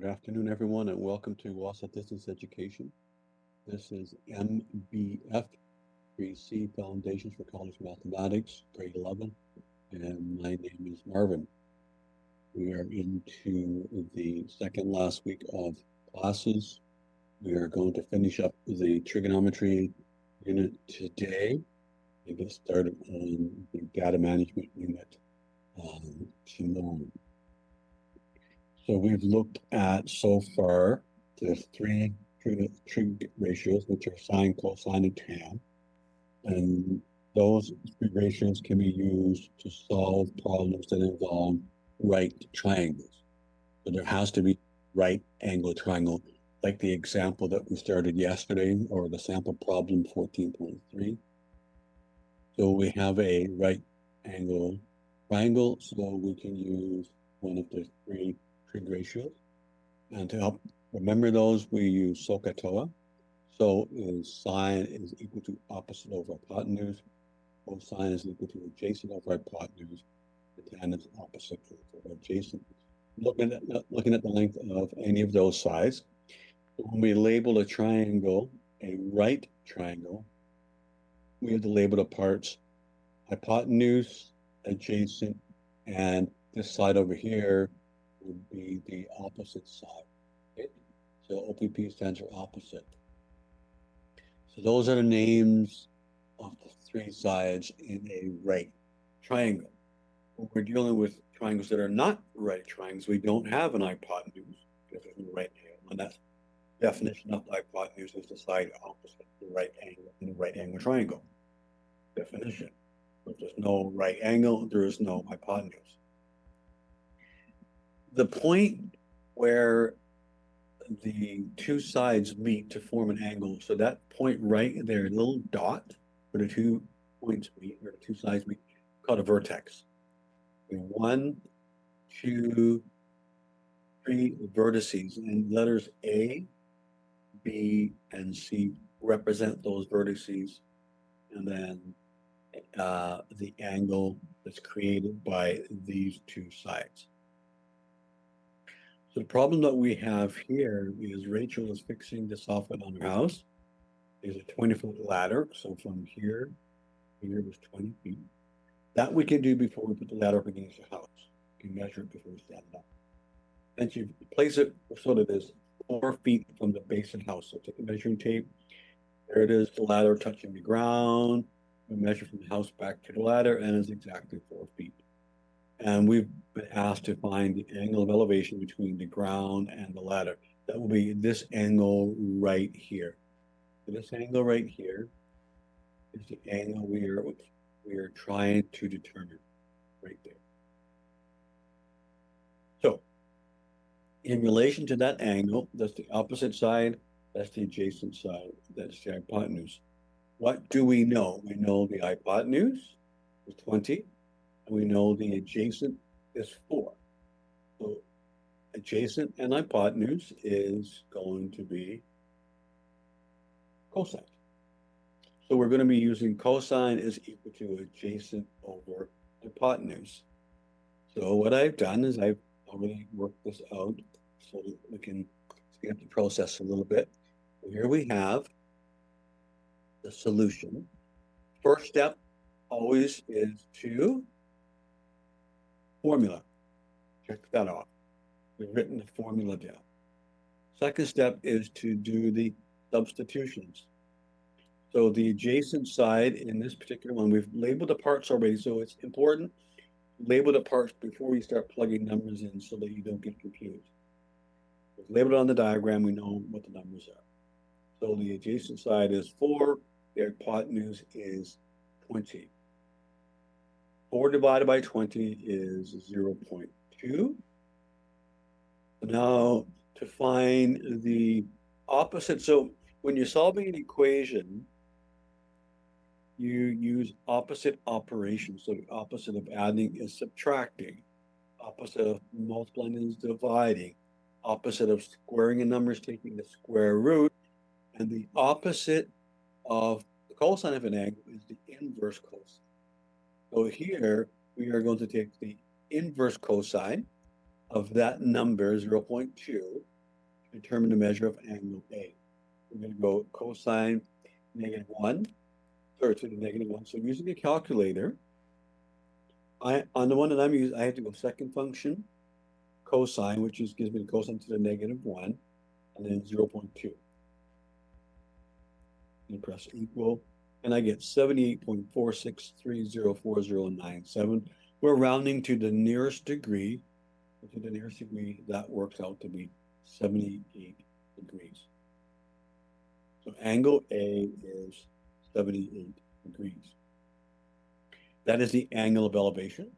Good afternoon, everyone, and welcome to WASA Distance Education. This is MBF3C Foundations for College Mathematics, grade 11, and my name is Marvin. We are into the second last week of classes. We are going to finish up the trigonometry unit today and get started on the data management unit tomorrow. So we've looked at so far the three trig ratios, which are sine, cosine, and tan. And those three ratios can be used to solve problems that involve right triangles. So there has to be right angle triangle, like the example that we started yesterday, or the sample problem 14.3. So we have a right angle triangle, so we can use one of the three trig ratios. And to help remember those, we use SOHCAHTOA. So is sine is equal to opposite over hypotenuse. Cosine is equal to adjacent over hypotenuse. The tan is opposite over adjacent. Looking at the length of any of those sides, when we label a triangle a right triangle, we have to label the parts hypotenuse, adjacent, and this side over here would be the opposite side. Okay? So OPP stands for opposite. So those are the names of the three sides in a right triangle. When we're dealing with triangles that are not right triangles, we don't have an hypotenuse because there's no right angle. And that's the definition of hypotenuse is the side opposite the right angle in a right angle triangle. Definition. If there's no right angle, there is no hypotenuse. The point where the two sides meet to form an angle, so that point right there, a little dot where the two points meet, or the two sides meet, called a vertex. We have 1, 2, 3 vertices, and letters A, B, and C represent those vertices, and then the angle that's created by these two sides. So the problem that we have here is Rachel is fixing the soffit on her house. There's a 20-foot ladder. So from here was 20 feet. That we can do before we put the ladder up against the house. You can measure it before we stand up. Then you place it so that it is 4 feet from the base of the house. So take the measuring tape. There it is, the ladder touching the ground. We measure from the house back to the ladder, and it's exactly 4 feet. And we've been asked to find the angle of elevation between the ground and the ladder. That will be this angle right here. So this angle right here is the angle we are trying to determine right there. So in relation to that angle, that's the opposite side, that's the adjacent side, that's the hypotenuse. What do we know? We know the hypotenuse is 20. We know the adjacent is 4. So adjacent and hypotenuse is going to be cosine. So we're going to be using cosine is equal to adjacent over hypotenuse. So what I've done is I've already worked this out so that we can speed up the process a little bit. So here we have the solution. First step always is to formula. Check that off. We've written the formula down. Second step is to do the substitutions. So the adjacent side in this particular one, we've labeled the parts already, so it's important to label the parts before you start plugging numbers in so that you don't get confused. We've labeled it on the diagram, we know what the numbers are. So the adjacent side is 4, the hypotenuse is 20. 4 divided by 20 is 0.2. Now, to find the opposite, so when you're solving an equation, you use opposite operations. So the opposite of adding is subtracting. Opposite of multiplying is dividing. Opposite of squaring a number is taking the square root. And the opposite of the cosine of an angle is the inverse cosine. So here we are going to take the inverse cosine, of that number, 0.2, to determine the measure of angle A. We're going to go cosine -1, or to the -1. So using a calculator, on the one that I'm using, I have to go second function, cosine, which gives me the cosine to the -1, and then 0.2. And press equal, and I get 78.46304097. We're rounding to the nearest degree. To the nearest degree, that works out to be 78 degrees. So angle A is 78 degrees. That is the angle of elevation.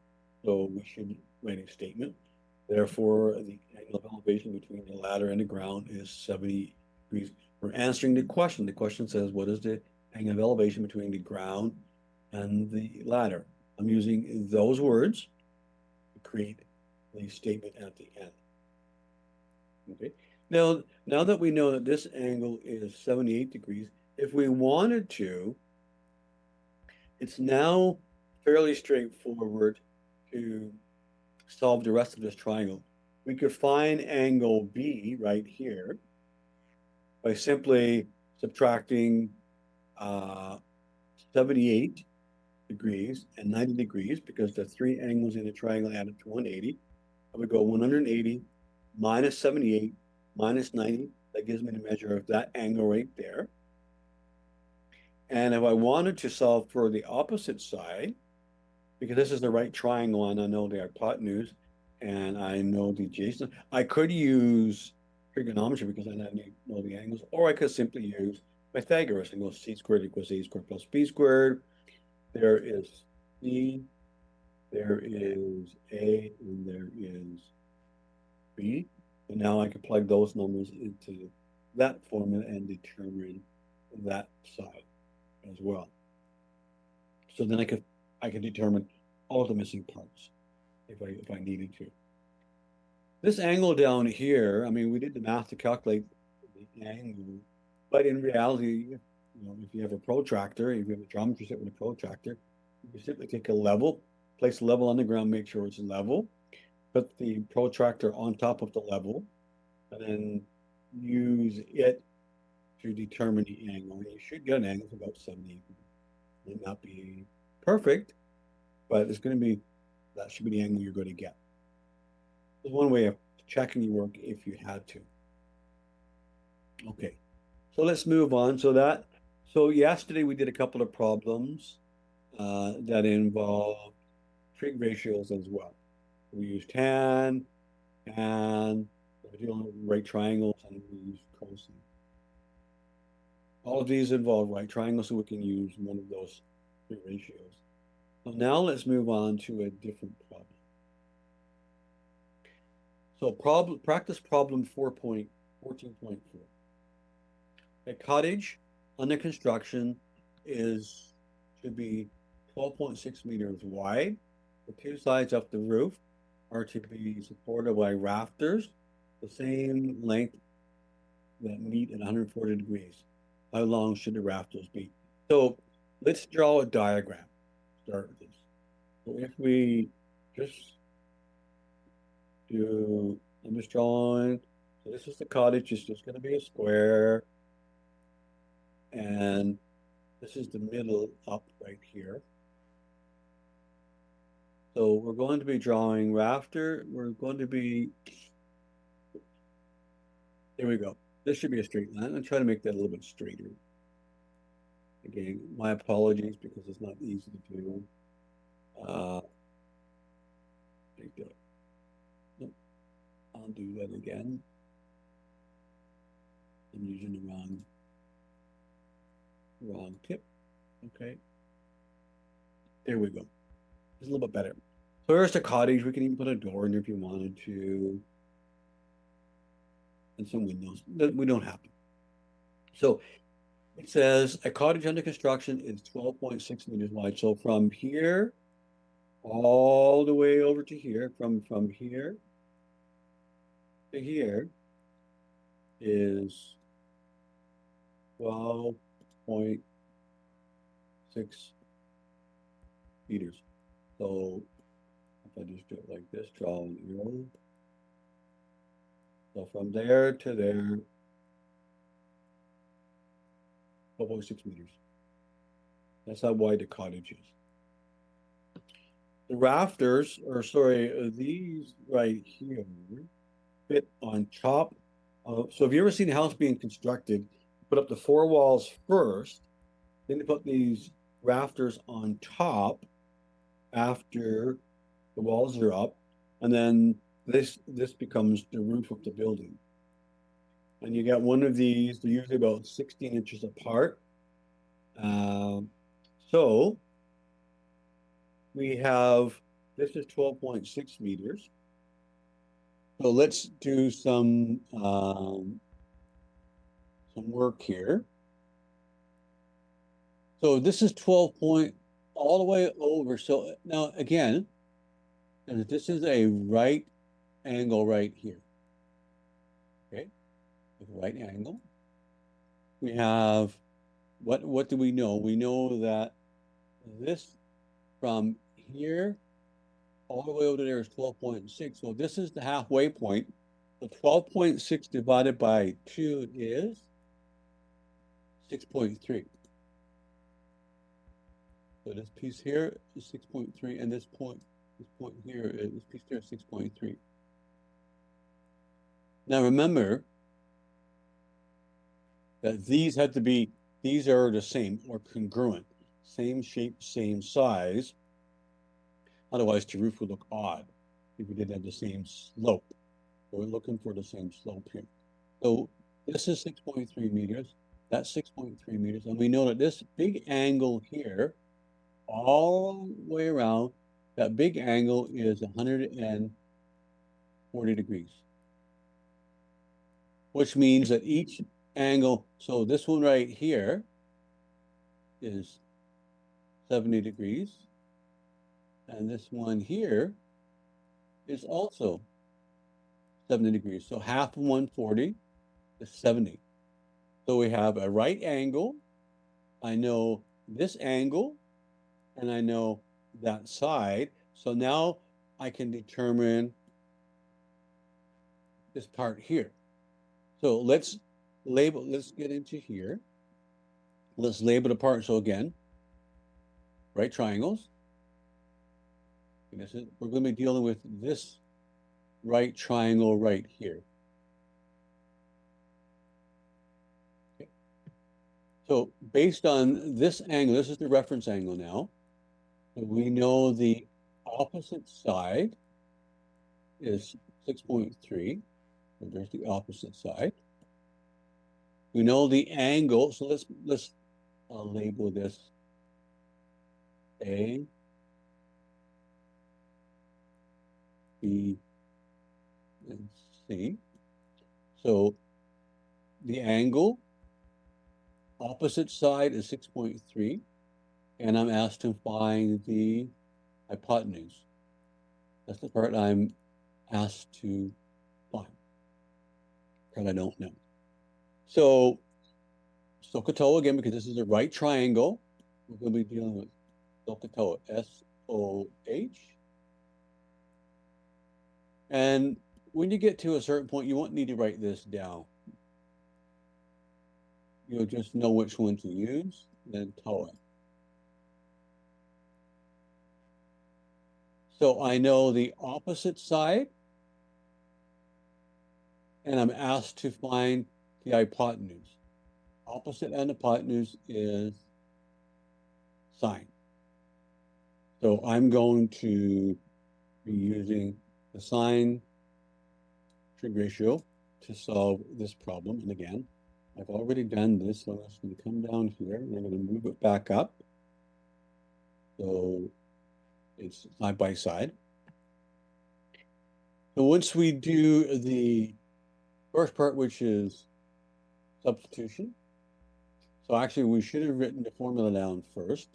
So we should write a statement. Therefore, the angle of elevation between the ladder and the ground is 70 degrees. We're answering the question. The question says, what is the angle of elevation between the ground and the ladder? I'm using those words to create the statement at the end. Okay. Now that we know that this angle is 78 degrees, if we wanted to, it's now fairly straightforward to solve the rest of this triangle. We could find angle B right here by simply subtracting 78 degrees and 90 degrees, because the three angles in the triangle add up to 180. I would go 180 minus 78 minus 90. That gives me the measure of that angle right there. And if I wanted to solve for the opposite side, because this is the right triangle and I know the hypotenuse and I know the adjacent, I could use trigonometry because I know the angles, or I could simply use Pythagoras and go c squared equals a squared plus b squared. There is c, there is a, and there is b. And now I can plug those numbers into that formula and determine that side as well. So then I could determine all the missing parts if I needed to. This angle down here, I mean, we did the math to calculate the angle, but in reality, if you have a protractor, if you have a geometry set with a protractor, you simply take a level, place a level on the ground, make sure it's level, put the protractor on top of the level, and then use it to determine the angle. You should get an angle of about 70. It may not be perfect, but it's going to be, that should be the angle you're going to get. There's one way of checking your work if you had to. Okay, so let's move on. So yesterday we did a couple of problems that involved trig ratios as well. We used tan, and we're dealing with right triangles, and we used cosine. All of these involve right triangles, so we can use one of those trig ratios. So now let's move on to a different problem. So practice problem 14.4. A cottage under construction should be 12.6 meters wide. The two sides of the roof are to be supported by rafters the same length that meet at 140 degrees. How long should the rafters be? So let's draw a diagram. Start with this. So if we just I'm just drawing. So this is the cottage. It's just going to be a square. And this is the middle up right here. So we're going to be drawing rafter. We're going to be, there we go. This should be a straight line. I'm trying to make that a little bit straighter. Again, my apologies because it's not easy to do. I'll do that again. I'm using the wrong tip. Okay. There we go. It's a little bit better. So here's the cottage. We can even put a door in there if you wanted to. And some windows. We don't have to. So it says a cottage under construction is 12.6 meters wide. So from here all the way over to here, from here to here is 12.6 meters. So if I just do it like this, draw an arrow, So from there to there, 12.6 meters. That's how wide the cottage is. The rafters, or sorry, these right here fit on top of, so have you ever seen a house being constructed? Put up the four walls first, then they put these rafters on top after the walls are up, and then this becomes the roof of the building. And you got one of these, they're usually about 16 inches apart. So we have, this is 12.6 meters. So let's do some work here. So this is 12 point all the way over. So now again, this is a right angle right here. Okay, with a right angle. We have what do we know? We know that this from here all the way over there is 12.6. So this is the halfway point. So 12.6 divided by 2 is 6.3. So this piece here is 6.3, and this point here, this piece here is 6.3. Now remember that these have to be, these are the same or congruent, same shape, same size. Otherwise, the roof would look odd if we didn't have the same slope. So we're looking for the same slope here. So this is 6.3 meters, that's 6.3 meters, and we know that this big angle here, all the way around, that big angle is 140 degrees, which means that each angle, so this one right here is 70 degrees, and this one here is also 70 degrees. So half of 140 is 70. So we have a right angle. I know this angle, and I know that side. So now I can determine this part here. So let's get into here. Let's label the part. So again, right triangles. We're going to be dealing with this right triangle right here. Okay. So based on this angle, this is the reference angle now. We know the opposite side is 6.3. So there's the opposite side. We know the angle. So let's label this A, B, and C. So the angle, opposite side is 6.3, and I'm asked to find the hypotenuse. That's the part I'm asked to find, part I don't know. So SOHCAHTOA, again, because this is a right triangle, we're going to be dealing with SOHCAHTOA, S-O-H. And when you get to a certain point, you won't need to write this down. You'll just know which one to use, then TOA. So I know the opposite side, and I'm asked to find the hypotenuse. Opposite and hypotenuse is sine. So I'm going to be using the sine trig ratio to solve this problem. And again, I've already done this, so I'm just going to come down here and I'm going to move it back up. So it's side by side. So once we do the first part, which is substitution. So actually, we should have written the formula down first,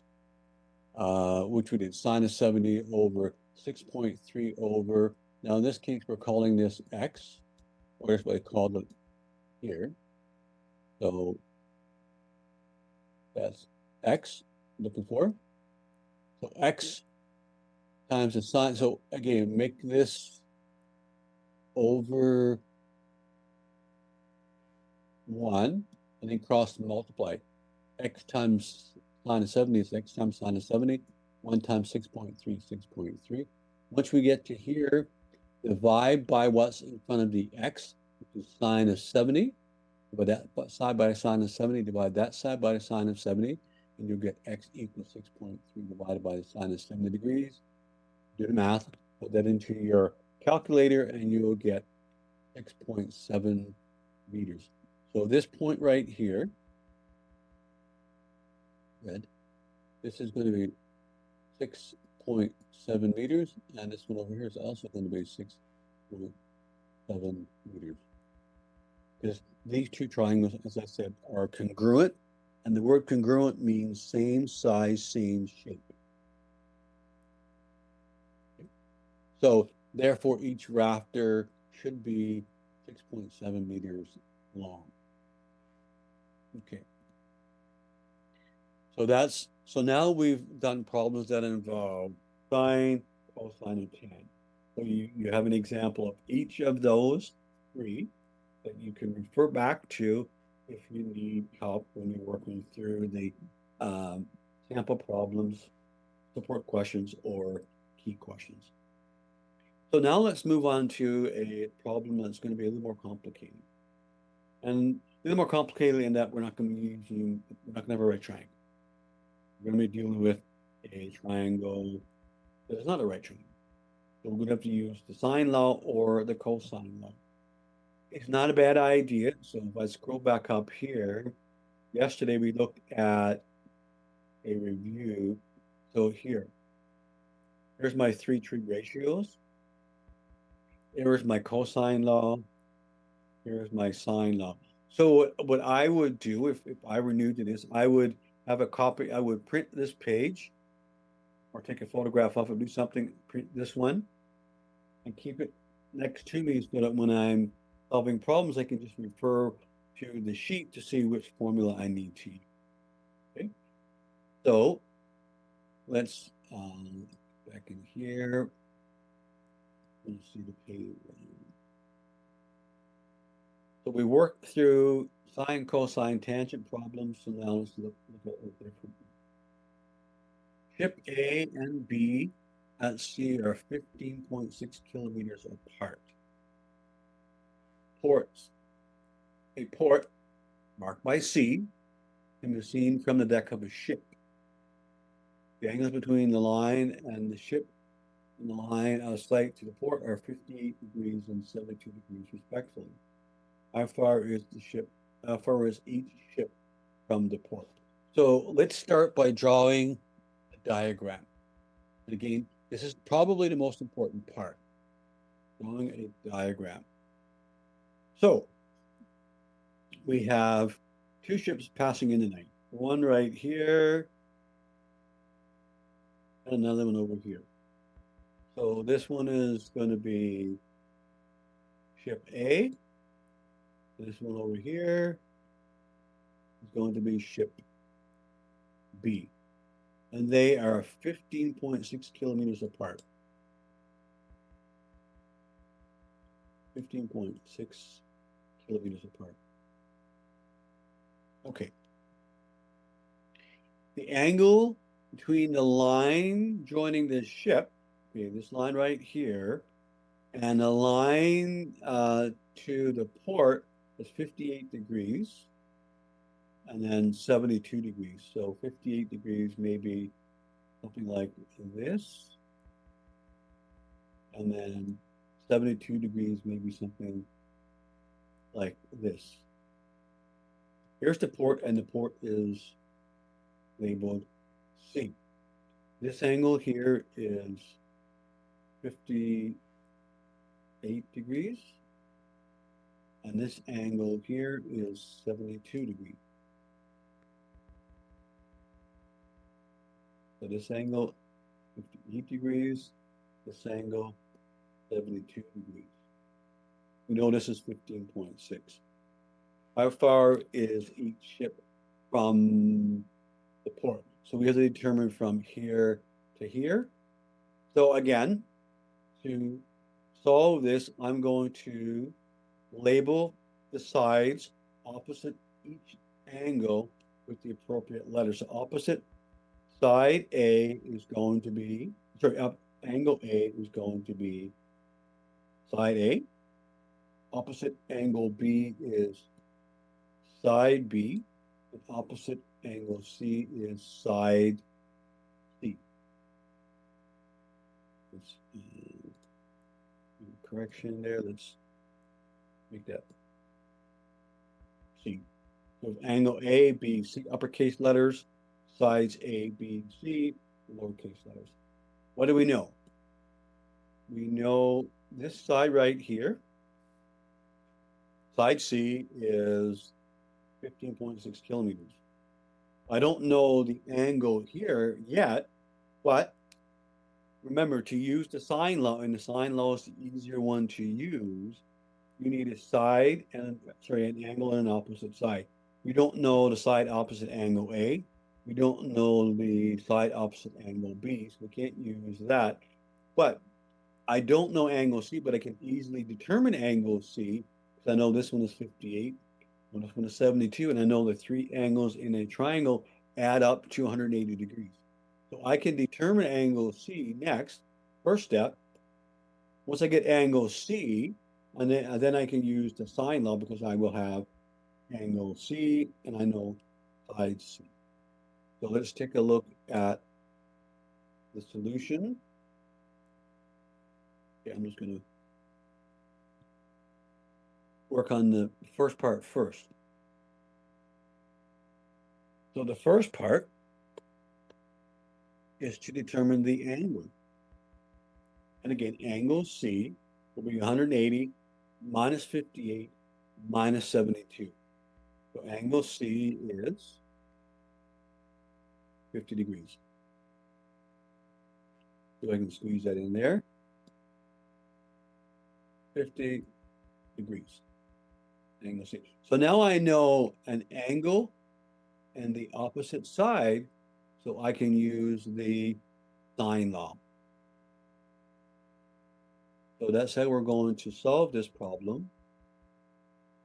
which we did sine of 70 over 6.3 over. Now, in this case, we're calling this x, or that's what I called it here. So that's x, looking for. So x times the sine. So again, make this over 1, and then cross and multiply. X times sine of 70 is X times sine of 70. 1 times 6.3, 6.3. Once we get to here, divide by what's in front of the X, which is sine of 70. Divide that side by sine of 70, divide that side by the sine of 70, and you'll get X equals 6.3 divided by the sine of 70 degrees. Do the math, put that into your calculator, and you will get 6.7 meters. So this point right here, red, this is going to be 6.7 meters, and this one over here is also going to be 6.7 meters. Because these two triangles, as I said, are congruent, and the word congruent means same size, same shape. Okay. So therefore, each rafter should be 6.7 meters long. Okay. So now we've done problems that involve sine, cosine, and tan. So you have an example of each of those three that you can refer back to if you need help when you're working through the sample problems, support questions, or key questions. So now let's move on to a problem that's going to be a little more complicated. And a little more complicated in that we're not going to have a right triangle. We're going to be dealing with a triangle that is not a right triangle. So we're going to have to use the sine law or the cosine law. It's not a bad idea. So if I scroll back up here, yesterday we looked at a review. So here's my three trig ratios. Here's my cosine law. Here's my sine law. So what I would do if I were new to this, I would have a copy, I would print this page or take a photograph of it, do something, print this one and keep it next to me so that when I'm solving problems, I can just refer to the sheet to see which formula I need to use. Okay, so let's back in here. Let's see the page. So we worked through sine, cosine, tangent problems. So now let's look at what they're from. Ship A and B at sea are 15.6 kilometers apart. Ports. A port marked by C can be seen from the deck of a ship. The angles between the line and the ship and the line out of sight to the port are 58 degrees and 72 degrees respectively. How far is each ship from the port? So let's start by drawing a diagram. And again, this is probably the most important part, drawing a diagram. So we have two ships passing in the night. One right here, and another one over here. So this one is going to be ship A. This one over here is going to be ship B. And they are 15.6 kilometers apart. 15.6 kilometers apart. Okay. The angle between the line joining the ship, okay, this line right here, and the line to the port is 58 degrees, and then 72 degrees. So 58 degrees may be something like this, and then 72 degrees may be something like this. Here's the port, and the port is labeled C. This angle here is 58 degrees, and this angle here is 72 degrees. So this angle, 58 degrees, this angle, 72 degrees. We know this is 15.6. How far is each ship from the port? So we have to determine from here to here. So again, to solve this, I'm going to label the sides opposite each angle with the appropriate letter. So opposite side A is going to be, sorry, angle A is going to be side A. Opposite angle B is side B. And opposite angle C is side C. Let's, correction there. Let's make that C. So angle A, B, C, uppercase letters, sides A, B, C, lowercase letters. What do we know? We know this side right here, side C is 15.6 kilometers. I don't know the angle here yet, but remember to use the sine law, and the sine law is the easier one to use. You need a side and, sorry, an angle and an opposite side. We don't know the side opposite angle A. We don't know the side opposite angle B, so we can't use that. But I don't know angle C, but I can easily determine angle C because I know this one is 58, and this one is 72, and I know the three angles in a triangle add up to 180 degrees. So I can determine angle C next, first step. Once I get angle C, and then I can use the sine law because I will have angle C and I know side C. So let's take a look at the solution. Okay, I'm just going to work on the first part first. So the first part is to determine the angle. And again, angle C will be 180 minus 58 minus 72. So angle C is 50 degrees. So I can squeeze that in there. 50 degrees. Angle C. So now I know an angle and the opposite side, so I can use the sine law. So that's how we're going to solve this problem.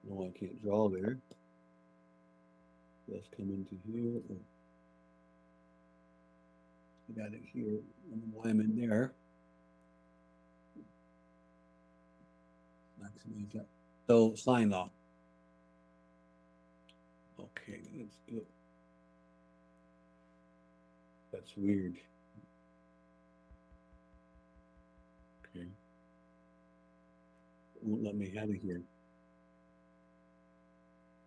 No, I can't draw there. Let's come into here. I got it here. I don't know why I'm in there. Maximize that. So sine law. Okay, let's do it. That's weird. Okay. It won't let me have it here.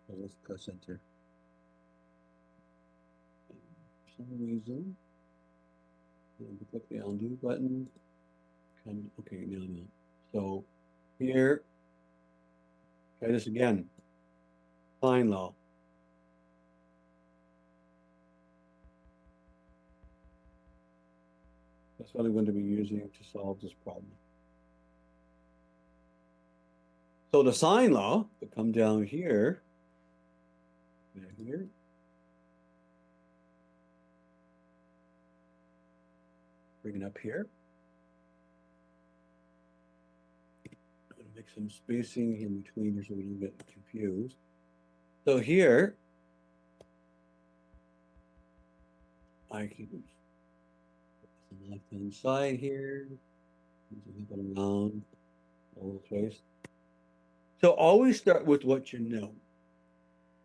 So let's press enter. For some reason, click the undo button. Okay, now. So here, try this again. Sine law. That's what I'm going to be using to solve this problem. So the sine law, to come down here, bring it up here. I'm going to make some spacing in between here so we don't get confused. So here, I can put the left-hand side here, put it around all the place. So always start with what you know.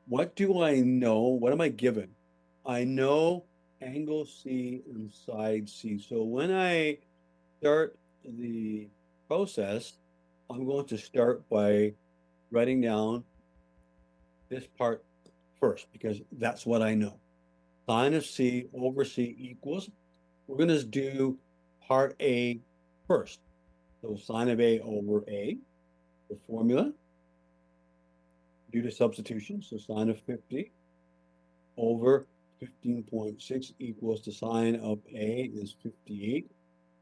What do I know? What am I given? I know angle C and side C. So when I start the process, I'm going to start by writing down this part first because that's what I know. Sine of C over C equals, we're going to do part A first. So sine of A over A, the formula, due to substitution, so sine of 50 over 15.6 equals the sine of A is 58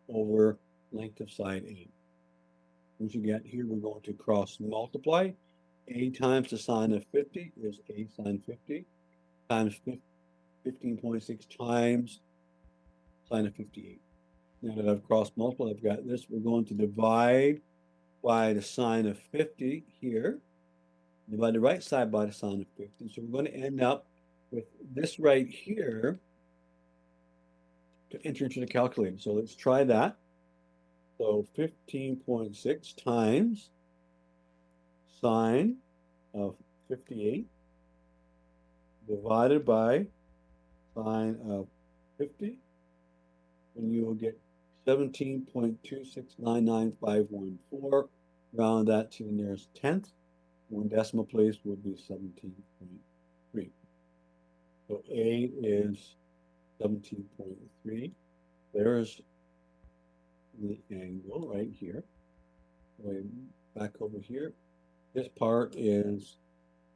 over length of side A. Once you get here, we're going to cross multiply. A times the sine of 50 is A sine 50 times 15.6 times sine of 58. Now that I've crossed multiple, I've got this. We're going to divide by the sine of 50 here. Divide the right side by the sine of 50. So we're going to end up with this right here to enter into the calculator. So let's try that. So 15.6 times sine of 58 divided by sine of 50, and you will get 17.2699514. Round that to the nearest tenth. One decimal place would be 17.3. So A is 17.3. There's the angle right here. Going back over here. This part is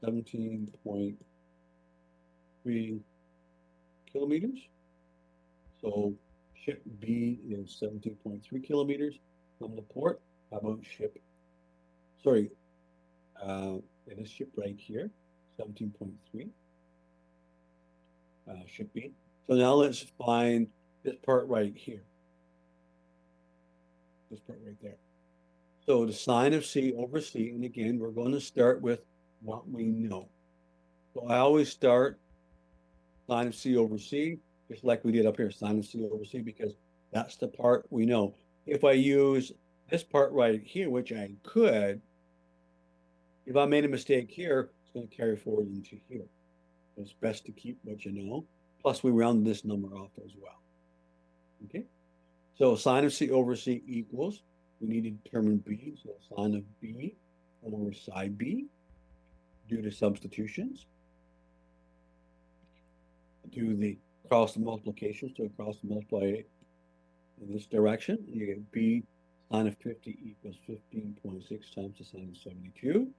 17.3 kilometers. So ship B is 17.3 kilometers from the port. How about ship? Sorry, it is ship right here, 17.3. Ship B. So now let's find this part right here. This part right there. So the sine of C over C, and again, we're going to start with what we know. So I always start sine of C over C, just like we did up here, sine of C over C, because that's the part we know. If I use this part right here, which I could, if I made a mistake here, it's going to carry forward into here. So it's best to keep what you know. Plus, we round this number off as well. Okay? So sine of C over C equals, we need to determine B, so sine of B over side B due to substitutions. Do the cross multiplication, so cross multiply in this direction. You get B sine of 50 equals 15.6 times the sine of 72.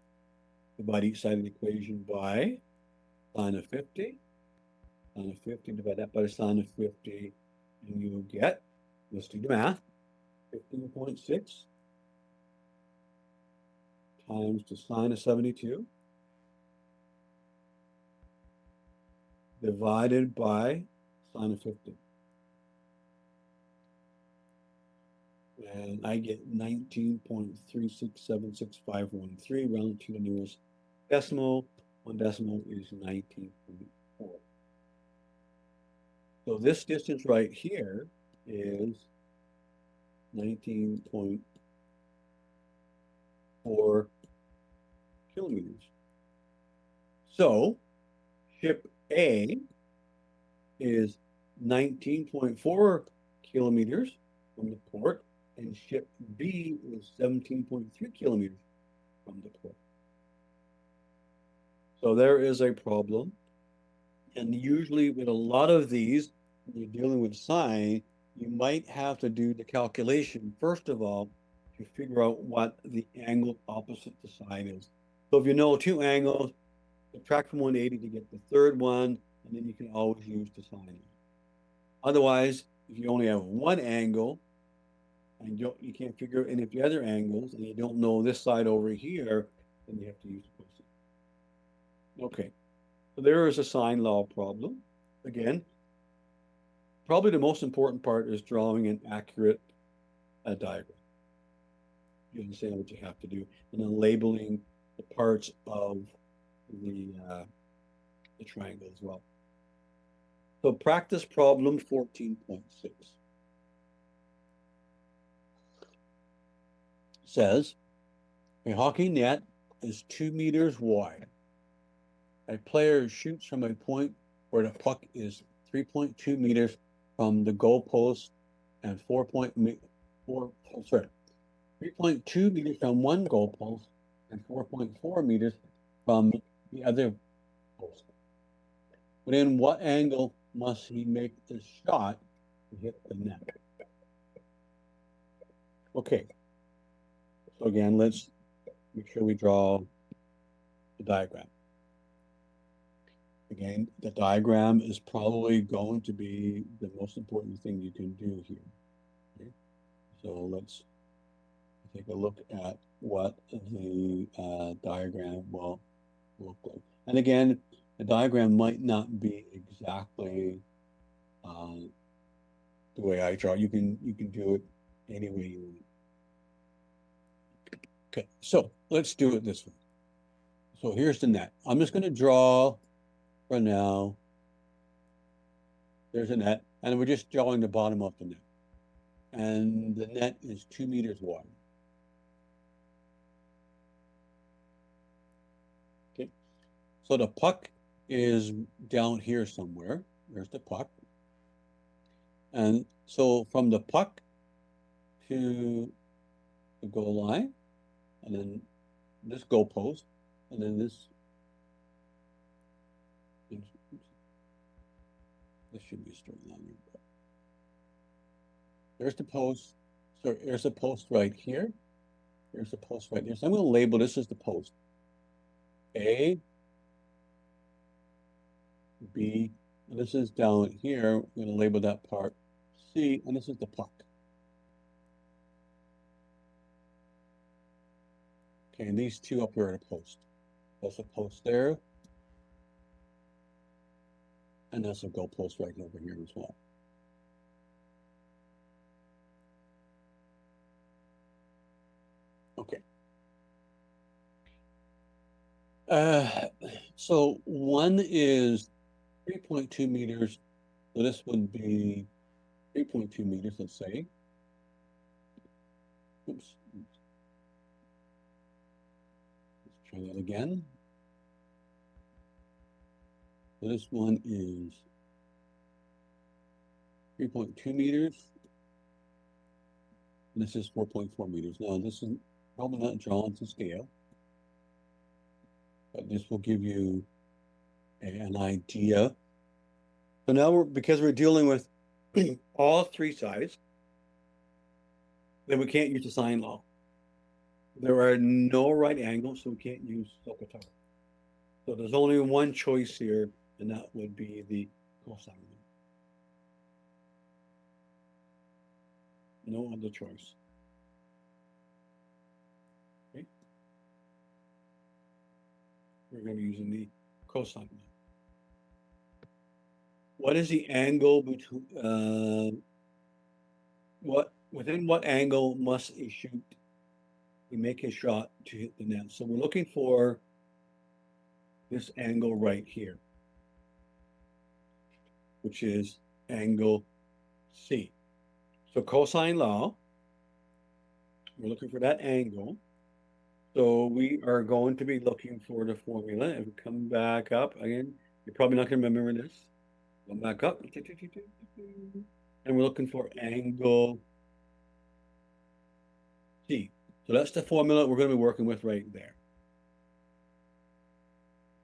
Divide each side of the equation by sine of 50. Sine of 50, divide that by the sine of 50, and you will get, let's do the math, 15.6 times the sine of 72 divided by sine of 50. And I get 19.3676513, round to the nearest decimal. One decimal is 19.4. So this distance right here is 19.4 kilometers. So ship A is 19.4 kilometers from the port, and ship B is 17.3 kilometers from the port. So there is a problem. And usually with a lot of these, when you're dealing with sine, you might have to do the calculation, first of all, to figure out what the angle opposite the sine is. So if you know two angles, subtract from 180 to get the third one, and then you can always use the sine. Otherwise, if you only have one angle, and you can't figure any of the other angles, and you don't know this side over here, then you have to use the cosine. Okay. So there is a sine law problem. Again, probably the most important part is drawing an accurate diagram. You understand what you have to do, and then labeling the parts of the triangle as well. So practice problem 14.6 says a hockey net is 2 meters wide. A player shoots from a point where the puck is 3.2 meters from the goalpost and 3.2 meters from one goalpost and 4.4 meters from the other post. But in what angle must he make the shot to hit the net? Okay. So again, let's make sure we draw the diagram. Again, the diagram is probably going to be the most important thing you can do here. Okay? So let's take a look at what the diagram will look like. And again, the diagram might not be exactly the way I draw. You can do it any way you want. Okay, so let's do it this way. So here's the net. I'm just going to draw for now. There's a net, and we're just drawing the bottom of the net. And the net is 2 meters wide. Okay, so the puck is down here somewhere. There's the puck. And so from the puck to the goal line, and then this goalpost, and then this should be a straight line. There's the post. So there's a post right here. There's a post right there. So I'm going to label this as the post. A, B, and this is down here. I'm going to label that part C, and this is the puck. Okay, and these two up here are the post. That's a post there. And that's a goal post right over here as well. Okay. So one is 3.2 meters. So this would be 3.2 meters, let's say. Oops. Let's try that again. So this one is 3.2 meters. And this is 4.4 meters. Now, this is probably not drawn to scale, but this will give you an idea. So now, because we're dealing with all three sides, then we can't use the sine law. There are no right angles, so we can't use SOHCAHTOA. So there's only one choice here, and that would be the cosine law. No other choice. Okay. We're going to be using the cosine law. What is the angle between within what angle must a shoot we make a shot to hit the net? So we're looking for this angle right here, which is angle C. So cosine law, we're looking for that angle. So we are going to be looking for the formula. If we come back up again, you're probably not going to remember this. Come back up. And we're looking for angle C. So that's the formula we're going to be working with right there.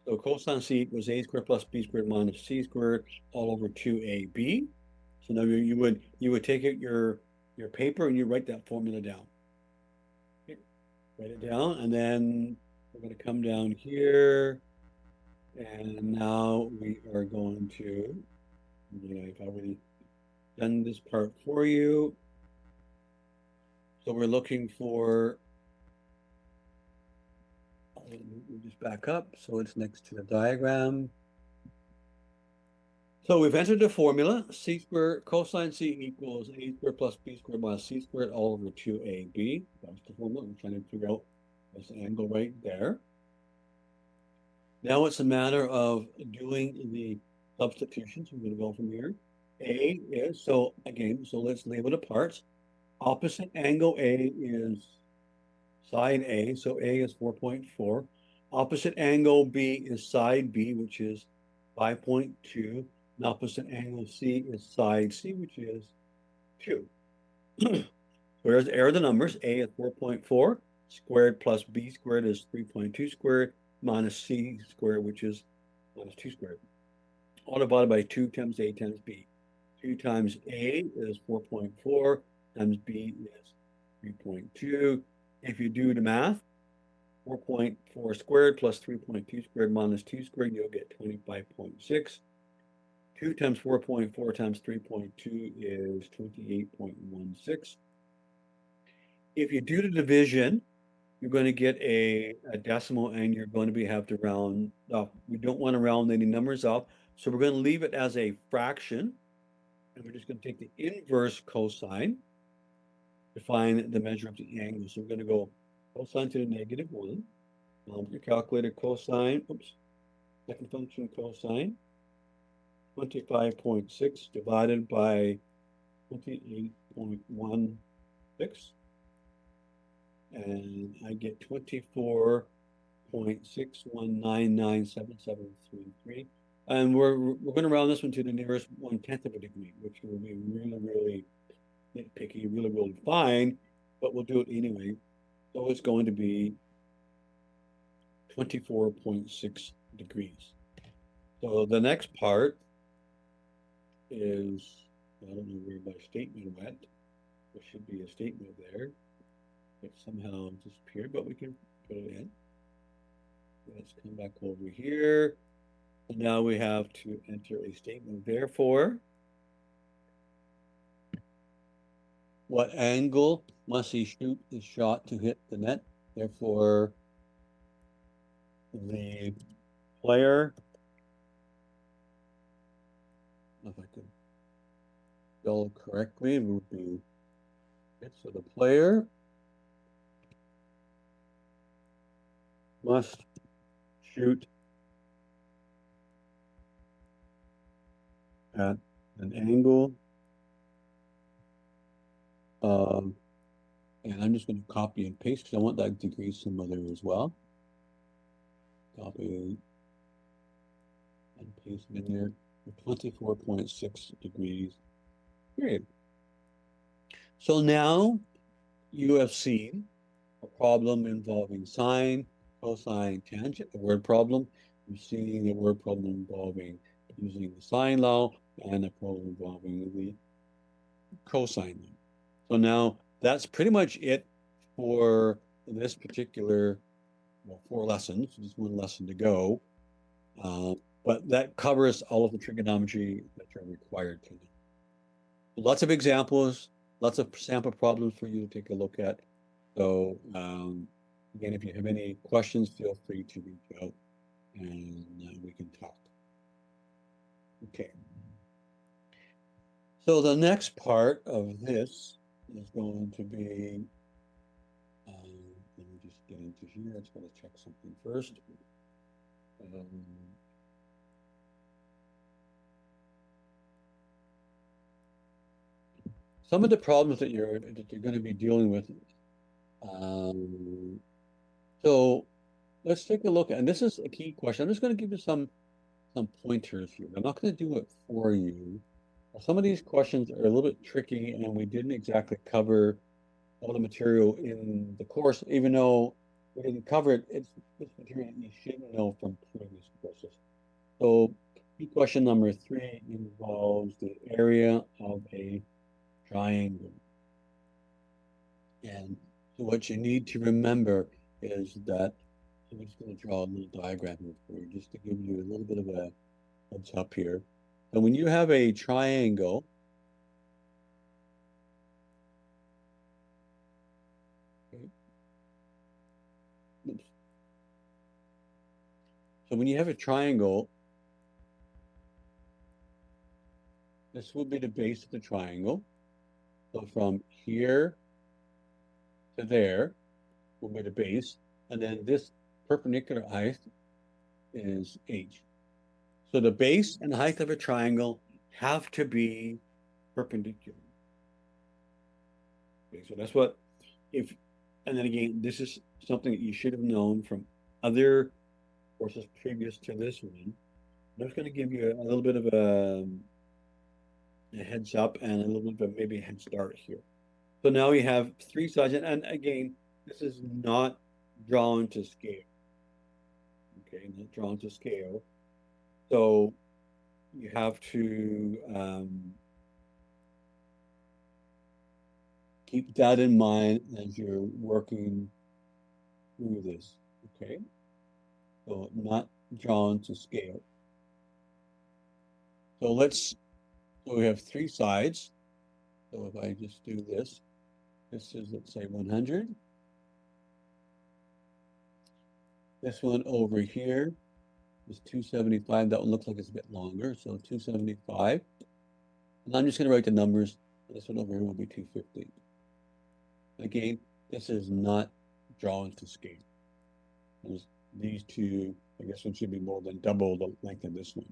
So cosine C equals A squared plus B squared minus C squared all over 2AB. So now you would take out your paper and you write that formula down. Okay. Write it down, and then we're going to come down here, and now we are going to, I've already done this part for you. So we're looking for, we'll just back up so it's next to the diagram. So we've entered the formula, C squared, cosine C equals A squared plus B squared minus C squared all over 2AB. That's the formula. I'm trying to figure out this angle right there. Now it's a matter of doing the substitutions. We're going to go from here. A is, so again, so let's label the parts. Opposite angle A is side A, so A is 4.4. Opposite angle B is side B, which is 5.2. And opposite angle C is side C, which is 2. So there's error of the numbers. A is 4.4 squared plus B squared is 3.2 squared minus C squared, which is minus 2 squared. All divided by 2 times A times B. 2 times A is 4.4 times B is 3.2. If you do the math, 4.4 squared plus 3.2 squared minus 2 squared, you'll get 25.6. 2 times 4.4 times 3.2 is 28.16. If you do the division, you're going to get a decimal, and you're going to have to round up. We don't want to round any numbers up, so we're going to leave it as a fraction, and we're just going to take the inverse cosine to find the measure of the angle. So we're going to go cosine to the -1 Your calculated cosine, oops, second function cosine, 25.6 divided by 28.16, and I get 24.61997733. And we're going to round this one to the nearest 1/10 of a degree, which will be really, really nitpicky, really, really fine, but we'll do it anyway. So it's going to be 24.6 degrees. So the next part is, I don't know where my statement went. There should be a statement there. It somehow disappeared, but we can put it in. Let's come back over here. And now we have to enter a statement. Therefore, what angle must he shoot his shot to hit the net? Therefore, the player, if I could spell correctly, it would be, so the player must shoot at an angle of, and I'm just going to copy and paste because I want that degree somewhere there as well. Copy and paste it in there. 24.6 degrees, period. So now you have seen a problem involving sine, cosine, tangent, a word problem. You've seen a word problem involving using the sine law and a problem involving the cosine law. So now that's pretty much it for this particular, well, 4 lessons. Just one lesson to go. But that covers all of the trigonometry that you're required to know. Lots of examples, lots of sample problems for you to take a look at. So again, if you have any questions, feel free to reach out and we can talk. Okay. So the next part of this is going to be, let me just get into here. I just want to check something first. Some of the problems that you're going to be dealing with. So let's take a look at, and this is a key question. I'm just going to give you some pointers here. I'm not going to do it for you. Some of these questions are a little bit tricky, and we didn't exactly cover all the material in the course, even though we didn't cover it. It's material you should know from previous courses. So key question number 3 involves the area of a triangle. And so what you need to remember is that, I'm just going to draw a little diagram here for you, just to give you a little bit of a heads up here. And when you have a triangle, so when you have a triangle, this would be the base of the triangle. So from here to there will be the base, and then this perpendicular height is h. So the base and the height of a triangle have to be perpendicular. Okay, so that's what, and then again, this is something that you should have known from other courses previous to this one. I'm just going to give you a little bit of a heads up and a little bit of maybe a head start here. So now we have 3 sides, and again, this is not drawn to scale. Okay, not drawn to scale. So you have to keep that in mind as you're working through this. Okay, so not drawn to scale. So we have 3 sides. So if I just do this, this is, let's say, 100. This one over here is 275. That one looks like it's a bit longer, so 275. And I'm just going to write the numbers. This one over here will be 250. Again, this is not drawn to scale. these two, I guess one should be more than double the length of this one.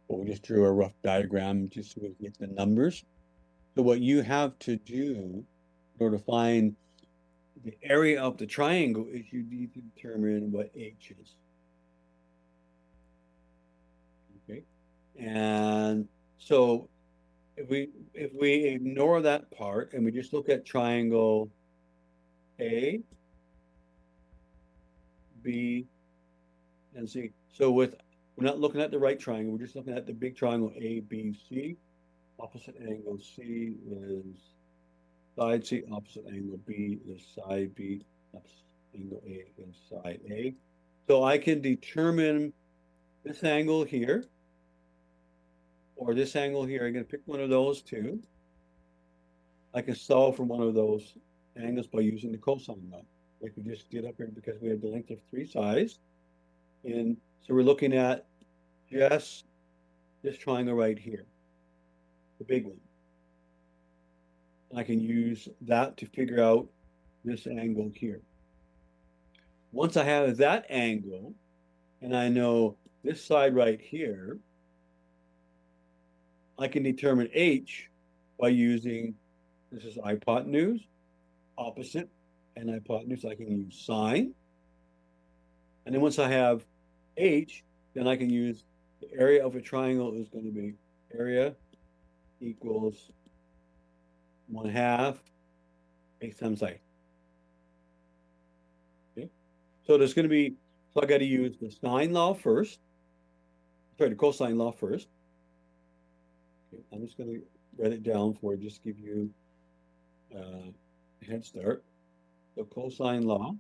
But we just drew a rough diagram just so we can get the numbers. So what you have to do in order to find the area of the triangle is you need to determine what h is. Okay. And so if we ignore that part and we just look at triangle A, B, and C. So we're not looking at the right triangle, we're just looking at the big triangle A, B, C. Opposite angle C is side C, opposite angle B is side B, opposite angle A is side A. So I can determine this angle here or this angle here. I'm going to pick one of those two. I can solve for one of those angles by using the cosine law. Like we just did up here because we have the length of 3 sides. And so we're looking at just this triangle right here, the big one. And I can use that to figure out this angle here. Once I have that angle, and I know this side right here, I can determine h by using, this is hypotenuse, opposite, and hypotenuse. I can use sine. And then once I have h, then I can use the area of a triangle is going to be area equals 1/2 h times height. Okay. So there's going to be, so I got to use the sine law first. Sorry, the cosine law first. Okay, I'm just going to write it down for just give you a head start. So cosine law.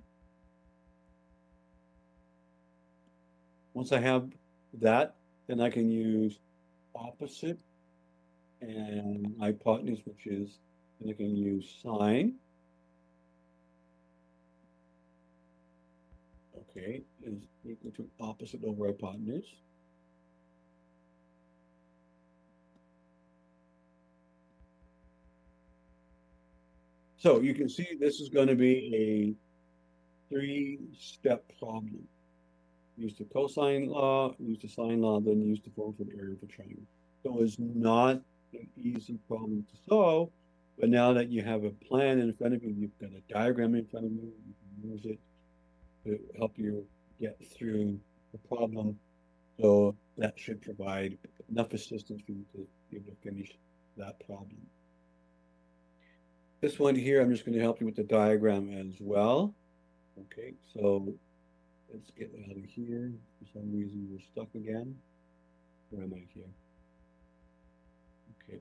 Once I have that, then I can use opposite and hypotenuse, which is, and I can use sine. Okay, is equal to opposite over hypotenuse. So you can see this is going to be a 3-step problem. Use the cosine law, use the sine law, then use the formula for the area of a triangle. So it's not an easy problem to solve, but now that you have a plan in front of you, you've got a diagram in front of you, you can use it to help you get through the problem. So that should provide enough assistance for you to be able to finish that problem. This one here, I'm just going to help you with the diagram as well. Okay, so let's get out of here. For some reason, we're stuck again. Where am I here? Okay.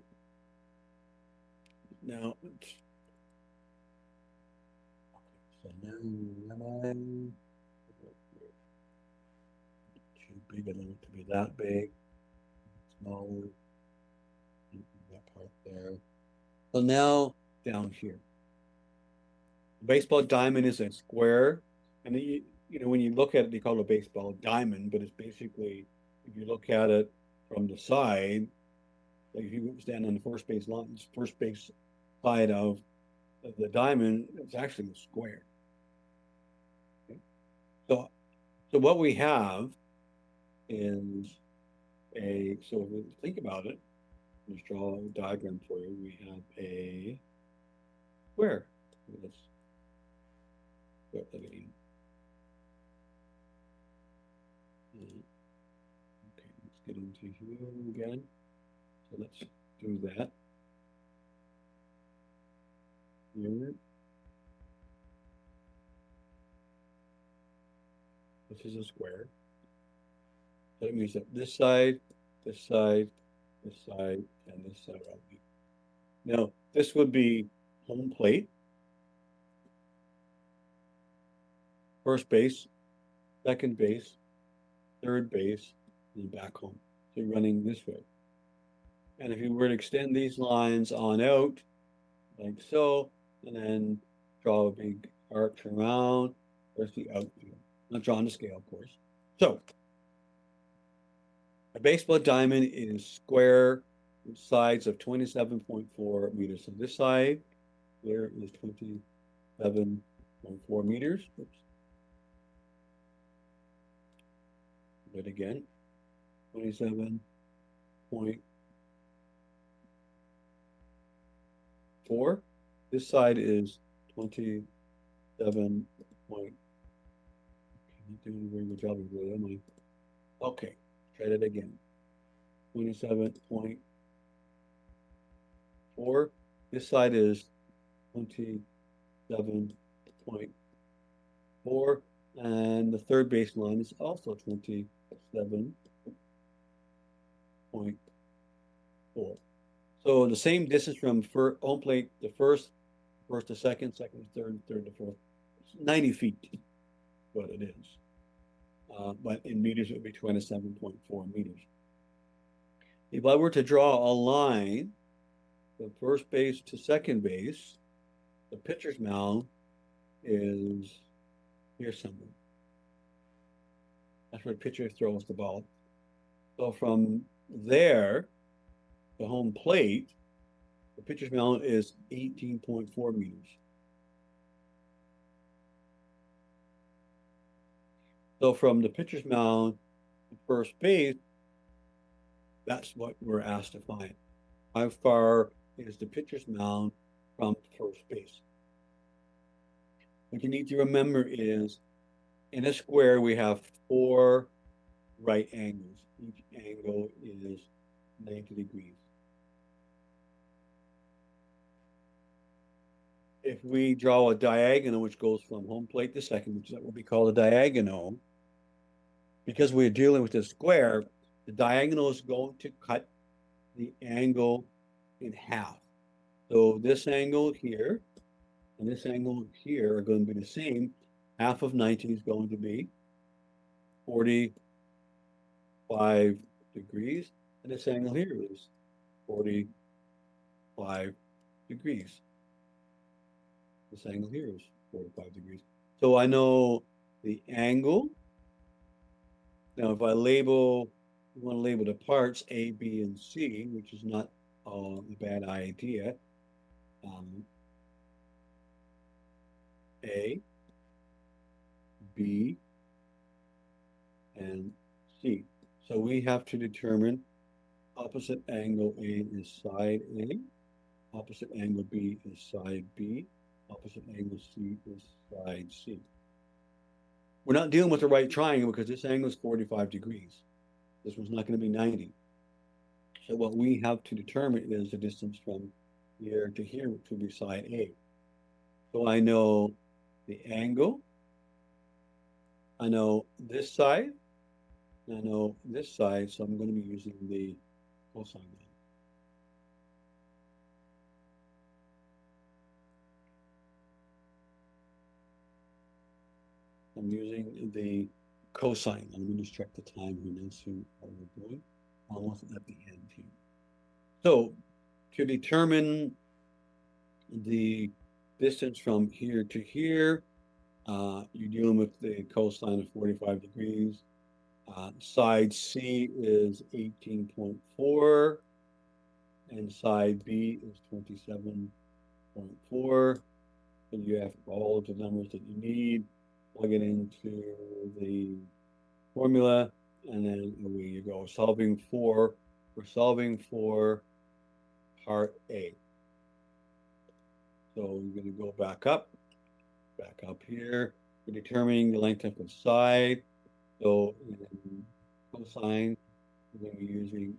Now, okay, so now, am I? Too big, I don't want it to be that big. Smaller. That part there. So now, down here. Baseball diamond is a square, and when you look at it, they call it a baseball diamond, but it's basically, if you look at it from the side, like if you stand on the first base line, first base side of the diamond, it's actually a square. Okay. So what we have is so if we think about it, let's draw a diagram for you. We have a square. Let's put that in. Okay, let's get into here again. So let's do that. Here. This is a square. That means that this side, this side, this side, and this side are equal. Now, this would be home plate, first base, second base, third base, and back home. So you're running this way. And if you were to extend these lines on out, like so, and then draw a big arc around, there's the outfield. Not drawn to scale, of course. So, a baseball diamond is square with sides of 27.4 meters. So this side here is 27.4 meters. Oops. Do it again. 27.4. This side is 27 point. I'm not doing a very good job of it, am I? Okay, try that again. 27.4. This side is 27.4. And the third baseline is also 27.4. So the same distance from home plate to first to second, second to third, third to fourth. It's 90 feet, what it is. But in meters, it would be 27.4 meters. If I were to draw a line from first base to second base, the pitcher's mound is here somewhere. That's where the pitcher throws the ball. So from there, the home plate, the pitcher's mound is 18.4 meters. So from the pitcher's mound to first base, that's what we're asked to find. How far is the pitcher's mound from first base? What you need to remember is in a square, we have 4 right angles. Each angle is 90 degrees. If we draw a diagonal, which goes from home plate to second, which is what we call a diagonal, because we're dealing with a square, the diagonal is going to cut the angle in half. So this angle here and this angle here are going to be the same. Half of 90 is going to be 45 degrees, and this angle here is 45 degrees. This angle here is 45 degrees. So I know the angle. Now, if I want to label the parts A, B, and C, which is not a bad idea. A, B, and C. So we have to determine opposite angle A is side A, opposite angle B is side B, opposite angle C is side C. We're not dealing with the right triangle because this angle is 45 degrees. This one's not going to be 90. So what we have to determine is the distance from here to here, which would be side A. So I know the angle, I know this side, and I know this side, so I'm going to be using the cosine line. I'm using the cosine. Let me just check the time here and see what we're doing. Almost at the end here. So to determine the distance from here to here, you're dealing with the cosine of 45 degrees. Side C is 18.4 and side B is 27.4. And you have all of the numbers that you need. Plug it into the formula, and then away you go. We're solving for part A. So you're going to go back up here. We're determining the length of the side. So in cosine, we're going to be using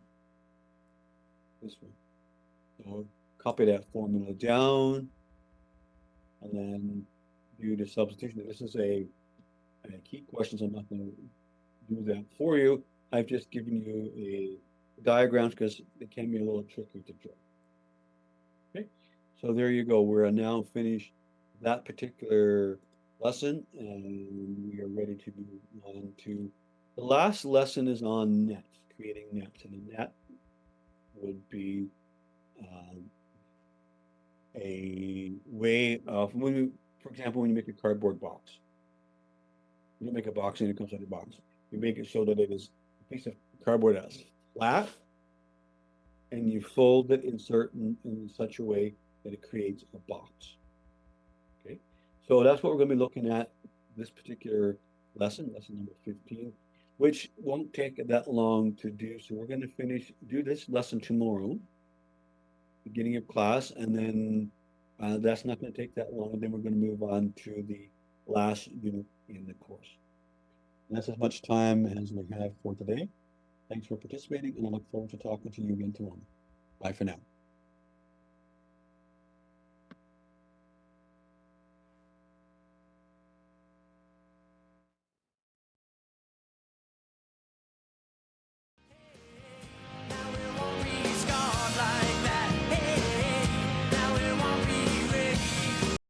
this one. So copy that formula down, and then do the substitution. This is a key question, so I'm not going to do that for you. I've just given you a diagrams because it can be a little tricky to draw. Okay, so there you go. We're now finished that particular lesson, and we are ready to move on to the last lesson is on nets, creating nets, and a net would be a way of for example, when you make a cardboard box. You don't make a box and it comes out of the box. You make it so that it is a piece of cardboard that's flat, and you fold it in such a way that it creates a box. Okay, so that's what we're going to be looking at this particular lesson number 15. which won't take that long to do. So we're going to do this lesson tomorrow, beginning of class, and then that's not going to take that long. Then we're going to move on to the last unit in the course. And that's as much time as we have for today. Thanks for participating, and I look forward to talking to you again tomorrow. Bye for now.